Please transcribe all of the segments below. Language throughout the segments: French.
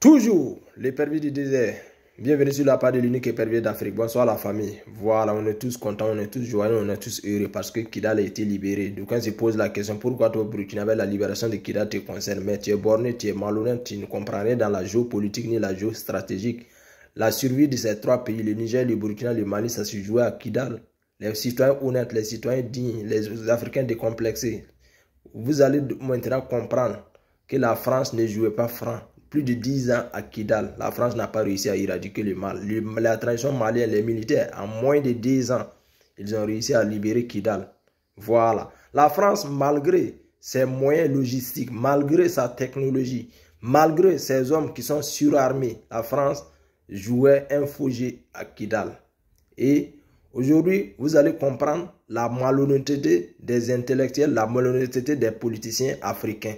Toujours l'épervier du désert. Bienvenue sur la part de l'unique épervier d'Afrique. Bonsoir la famille. Voilà, on est tous contents, on est tous joyeux, on est tous heureux parce que Kidal a été libéré. Donc quand se pose la question pourquoi toi Burkinabé la libération de Kidal te concerne, mais tu es borné, tu es malhonnête, tu ne comprends rien dans la géopolitique ni la géostratégique. La survie de ces trois pays, le Niger, le Burkina, le Mali, ça se jouait à Kidal. Les citoyens honnêtes, les citoyens dignes, les Africains décomplexés. Vous allez maintenant comprendre que la France ne jouait pas franc. Plus de 10 ans à Kidal, la France n'a pas réussi à éradiquer le mal. La transition malienne, les militaires, en moins de 10 ans, ils ont réussi à libérer Kidal. Voilà. La France, malgré ses moyens logistiques, malgré sa technologie, malgré ses hommes qui sont surarmés, la France jouait un faux jeu à Kidal. Et aujourd'hui, vous allez comprendre la malhonnêteté des intellectuels, la malhonnêteté des politiciens africains.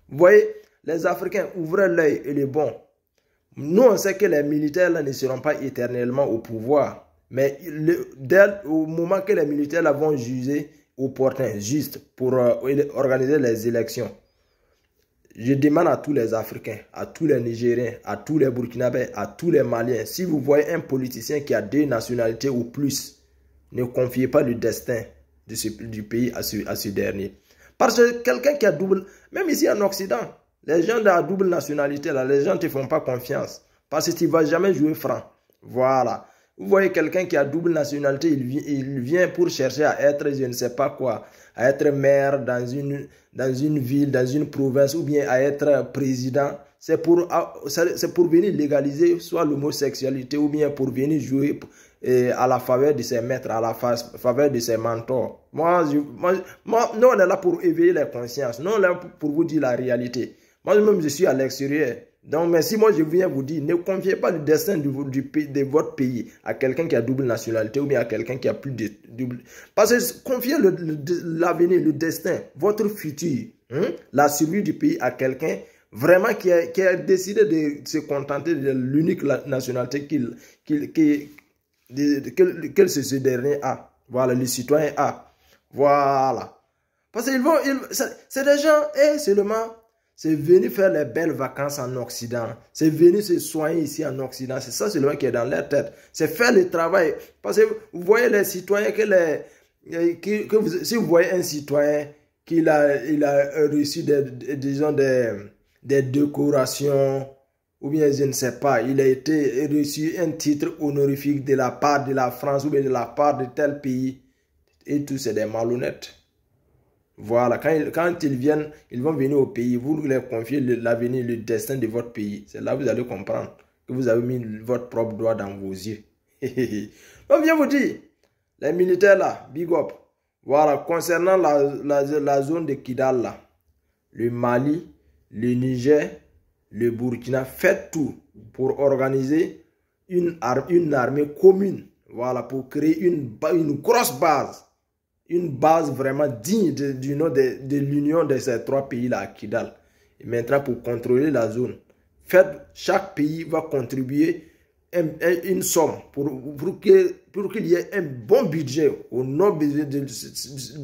Vous voyez, les Africains, ouvrez l'œil et le bon. Nous, on sait que les militaires là, ne seront pas éternellement au pouvoir. Mais au moment que les militaires là, vont juger opportun, juste pour organiser les élections, je demande à tous les Africains, à tous les Nigériens, à tous les Burkinabés, à tous les Maliens, si vous voyez un politicien qui a 2 nationalités ou plus, ne confiez pas le destin du pays à ce dernier. Parce que quelqu'un qui a double, même ici en Occident, les gens de la double nationalité, là, les gens ne te font pas confiance. Parce que tu ne vas jamais jouer franc. Voilà. Vous voyez quelqu'un qui a double nationalité, il vient pour chercher à être, je ne sais pas quoi, à être maire dans une ville, dans une province, ou bien à être président. C'est pour venir légaliser soit l'homosexualité, ou bien pour venir jouer à la faveur de ses maîtres, à la faveur de ses mentors. Nous, on est là pour éveiller les consciences. Nous, on est là pour vous dire la réalité. Moi-même, je suis à l'extérieur. Donc, mais si moi, je viens vous dire, ne confiez pas le destin de votre pays à quelqu'un qui a double nationalité ou bien à quelqu'un qui a plus de double. Parce que confiez l'avenir, le destin, votre futur, la survie du pays à quelqu'un vraiment qui a décidé de se contenter de l'unique nationalité que ce dernier a. Voilà, le citoyen a. Voilà. Parce que c'est des gens, et seulement, c'est venir faire les belles vacances en Occident. C'est venir se soigner ici en Occident. C'est ça seulement qui est dans leur tête. C'est faire le travail. Parce que vous voyez les citoyens, si vous voyez un citoyen il a reçu disons des décorations, ou bien je ne sais pas, il a été reçu un titre honorifique de la part de la France ou bien de la part de tel pays. Et tout, c'est des malhonnêtes. Voilà, quand ils vont venir au pays, vous leur confiez l'avenir, le destin de votre pays. C'est là que vous allez comprendre que vous avez mis votre propre doigt dans vos yeux. On vient vous dire, les militaires là, big up. Voilà, concernant la zone de Kidal là, le Mali, le Niger, le Burkina, faites tout pour organiser une armée commune. Voilà, pour créer une grosse base. Une base vraiment digne du nom de l'union de ces trois pays-là à Kidal. Et maintenant, pour contrôler la zone, chaque pays va contribuer une somme pour qu'il y ait un bon budget au nom de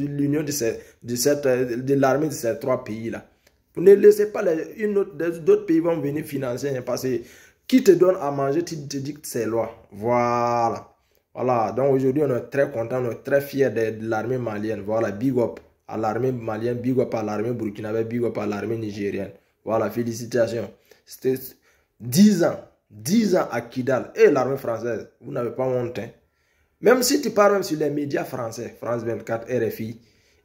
l'union de l'armée de ces trois pays-là. Vous ne laissez pas d'autres pays vont venir financer parce que qui te donne à manger, tu te dis que c'est loi. Voilà. Voilà, donc aujourd'hui on est très content, on est très fiers de l'armée malienne. Voilà, big up à l'armée malienne, big up à l'armée burkinabé, big up à l'armée nigérienne. Voilà, félicitations. C'était 10 ans à Kidal. Et l'armée française, vous n'avez pas honte. Hein? Même si tu parles même sur les médias français, France 24, RFI,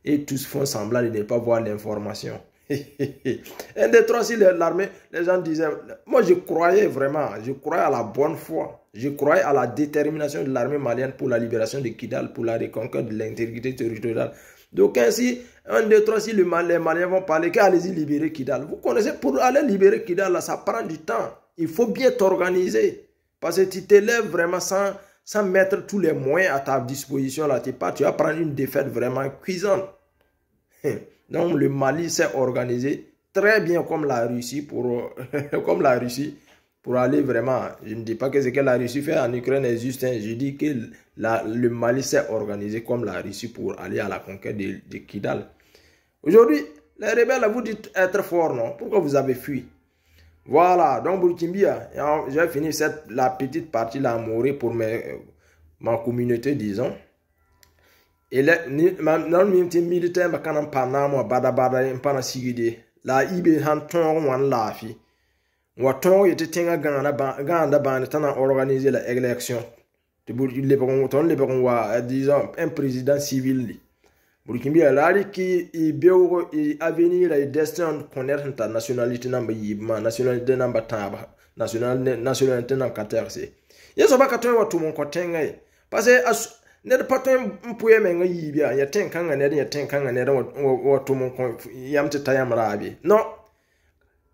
et tous font semblant de ne pas voir l'information. Un des trois, si l'armée, les gens disaient, moi je croyais vraiment, je croyais à la bonne foi, je croyais à la détermination de l'armée malienne pour la libération de Kidal, pour la reconquête de l'intégrité territoriale. Donc ainsi, un des trois, si les Maliens vont parler, qu'allez-y libérer Kidal. Vous connaissez, pour aller libérer Kidal, là, ça prend du temps. Il faut bien t'organiser. Parce que tu t'élèves vraiment sans mettre tous les moyens à ta disposition. Là, tu vas prendre une défaite vraiment cuisante. Donc le Mali s'est organisé très bien comme la Russie pour aller vraiment, je ne dis pas que ce que la Russie fait en Ukraine est juste, je dis que le Mali s'est organisé comme la Russie pour aller à la conquête de Kidal. Aujourd'hui, les rebelles, vous dites être forts, non? Pourquoi vous avez fui? Voilà, donc Burkinabé, j'ai fini la petite partie là mourir pour ma communauté, disons. Et là, non, militaire, mais quand on parle, bada, pas sigide. La ibe han ton wan lafi. Wa ton yete tenga ganda ban tana organiser la élection. De le bon wa disons un président civil. Burkinabé lari qui i beuro i avenir et destin connaître ta nationalité namba yibma nationalité namba taba nationalité namba katerse. Yeso ba katon wa tout mon kotenga parce que ne paton mpuye menga yibia ya tenkanga ne wa tout mon yamte tayamrabi. Non.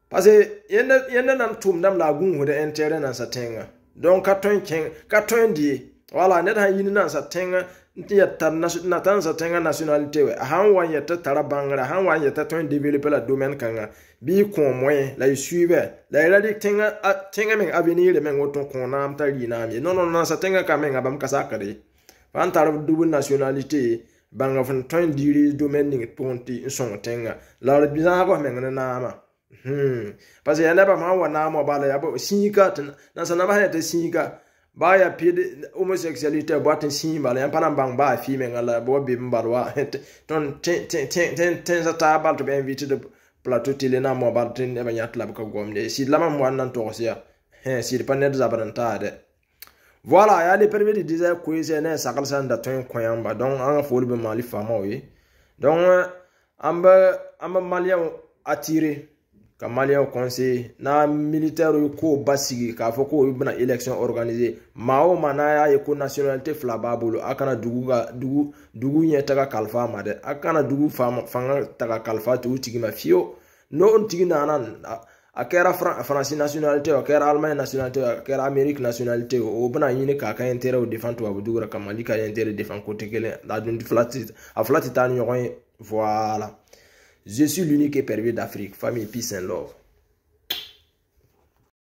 Parce que yende nan tum dam la gun de intérêt nan sa tenga. Donc katon di voilà ne han yin nan sa tenga ntia tan sa tenga nationalité we han wan yeta tara bangra han wan yeta ton développer la domaine kanga bi ko moyen la suivre la ila tenga men avenir men woton ko nam ta lina mi non sa tenga ka men abam kasakare fan tar double nationalité banga fon ton diri domaine ni ponti son tenga la bizarre ko men na ma parce que yana ba ma wana mo bala ya bo sinka na sana ba hete sinka ba ya pide homosexualité boîte simba la pana bang ba fi men ala bo bi mbalwa ton ten sa table to be invité de plateau télé na mo ba ten e ba nyat la ko gomde si la mam wan nan to sia si pas net zabaranta de voilà ya les permis de dire que c'est ne sakal san da ton koyamba donc en faut be mali fama oui donc amba malien attiré comme malien conseil na militaire ko basigi ka foko ibna élection organisée mao manaya yeko nationalité flababulu akana dugu nyetaka kalfa made akana dugu fanga taka kalfa tu tigima fio no on tigina nan akera France nationalité akera Allemagne nationalité akera Amérique nationalité o bana yine ka intérêt au défendre wa dugura kamali ka intérêt défendre côté kele la dun flatita voilà. Je suis l'unique épervier d'Afrique. Famille, peace and love.